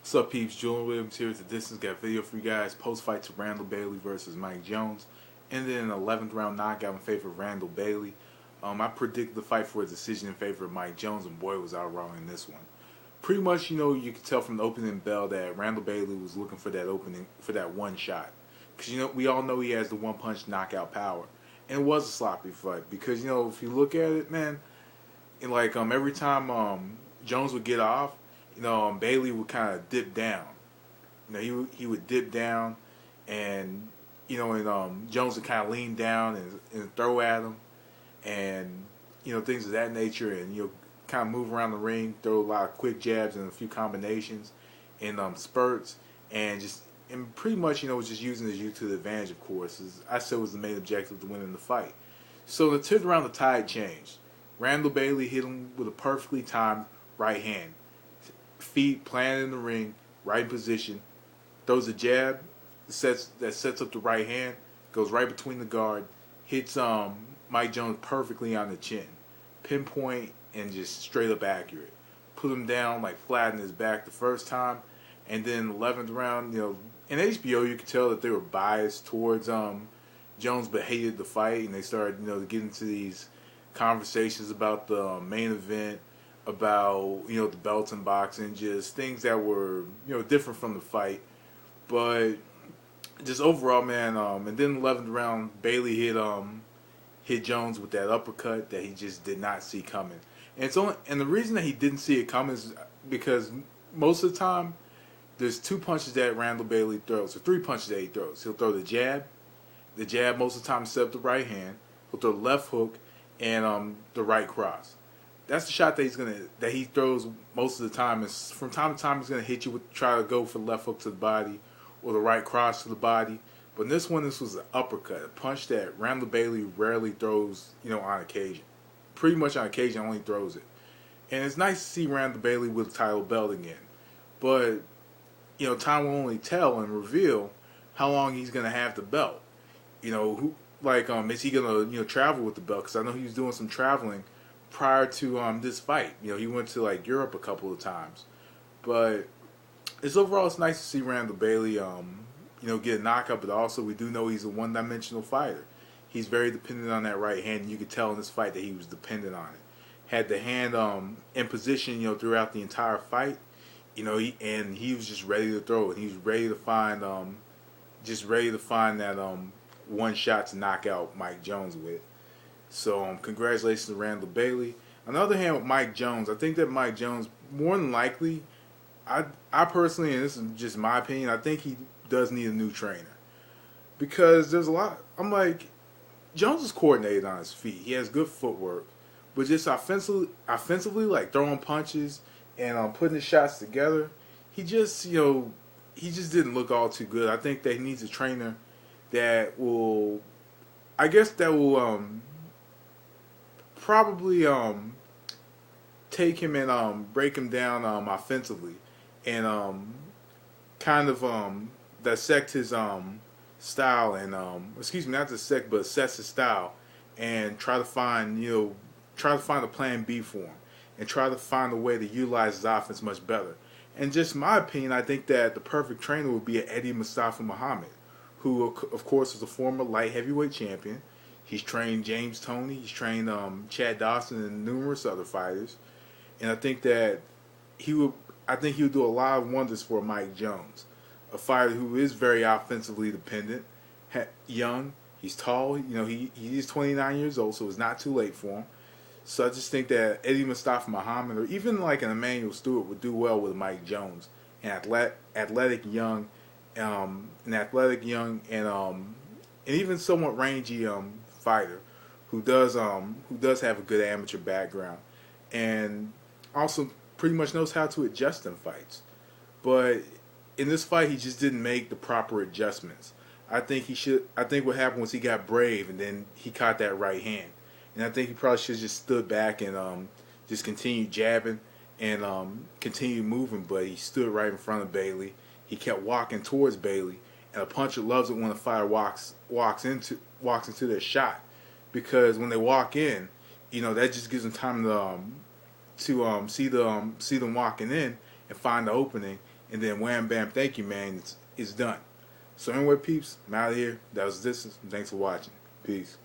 What's up, peeps? Julian Williams here with the Distance. Got a video for you guys. Post-fight to Randall Bailey versus Mike Jones. Ended in an 11th round knockout in favor of Randall Bailey. I predicted the fight for a decision in favor of Mike Jones, and boy was I wrong in this one. Pretty much, you could tell from the opening bell that Randall Bailey was looking for that opening, for that one shot. Because, we all know he has the one-punch knockout power. And it was a sloppy fight. Because, if you look at it, man, every time Jones would get off, Bailey would kind of dip down. He would dip down, and Jones would kind of lean down and throw at him, and things of that nature, and kind of move around the ring, throw a lot of quick jabs and a few combinations, and spurts, and pretty much was just using his youth to the advantage. Of course, as I said, was the main objective to winning the fight. So the 10th round, the tide changed. Randall Bailey hit him with a perfectly timed right hand. Feet planted in the ring, right position, throws a jab, that sets up the right hand, goes right between the guard, hits Mike Jones perfectly on the chin, pinpoint and just straight up accurate. Put him down like flat in his back the first time, and then 11th round, in HBO you could tell that they were biased towards Jones, but hated the fight, and they started to get into these conversations about the main event, about the belts and boxing, just things that were different from the fight. But just overall, man, and then 11th round, Bailey hit Jones with that uppercut that he just did not see coming. And the reason that he didn't see it coming is because most of the time there's two punches that Randall Bailey throws, or three punches that he throws. He'll throw the jab most of the time set up the right hand. He'll throw the left hook and the right cross. That's the shot that he throws most of the time. Is from time to time he's gonna hit you with, try to go for the left hook to the body or the right cross to the body. But in this one, this was an uppercut, a punch that Randall Bailey rarely throws, on occasion. Pretty much on occasion only throws it. And it's nice to see Randall Bailey with the title belt again. But time will only tell and reveal how long he's gonna have the belt. Is he gonna travel with the belt? Because I know he was doing some traveling prior to this fight. He went to Europe a couple of times. But it's nice to see Randall Bailey get a knockout, but also we do know he's a one-dimensional fighter. He's very dependent on that right hand, and you could tell in this fight that he was dependent on it. Had the hand in position throughout the entire fight, and he was just ready to throw it. He was ready to find that one shot to knock out Mike Jones with. So congratulations to Randall Bailey. On the other hand, with Mike Jones, I think that Mike Jones, more than likely, I personally, and this is just my opinion, I think he does need a new trainer. Because there's a lot, Jones is coordinated on his feet. He has good footwork. But just offensively, like throwing punches and putting his shots together, he just didn't look all too good. I think that he needs a trainer that will, probably take him and break him down offensively, and dissect his style, and not dissect, but assess his style, and try to find a plan B for him, and try to find a way to utilize his offense much better. And just my opinion, I think that the perfect trainer would be Eddie Mustafa Muhammad, who of course is a former light heavyweight champion. He's trained James Toney, he's trained Chad Dawson and numerous other fighters, and I think that he would do a lot of wonders for Mike Jones, a fighter who is very offensively dependent, young, he's tall, he is 29 years old, so it's not too late for him. So I just think that Eddie Mustafa Muhammad, or even like an Emmanuel Stewart, would do well with Mike Jones, an athletic young, and even somewhat rangy fighter who does have a good amateur background, and also pretty much knows how to adjust in fights. But in this fight, he just didn't make the proper adjustments. I think what happened was he got brave, and then he caught that right hand. And I think he probably should have just stood back and just continued jabbing and continued moving. But he stood right in front of Bailey. He kept walking towards Bailey. And a puncher loves it when a fighter walks into their shot, because when they walk in, that just gives them time to see them walking in and find the opening and then wham bam, thank you, man. It's done. So anyway, peeps, I'm out of here. That was Distance. Thanks for watching. Peace.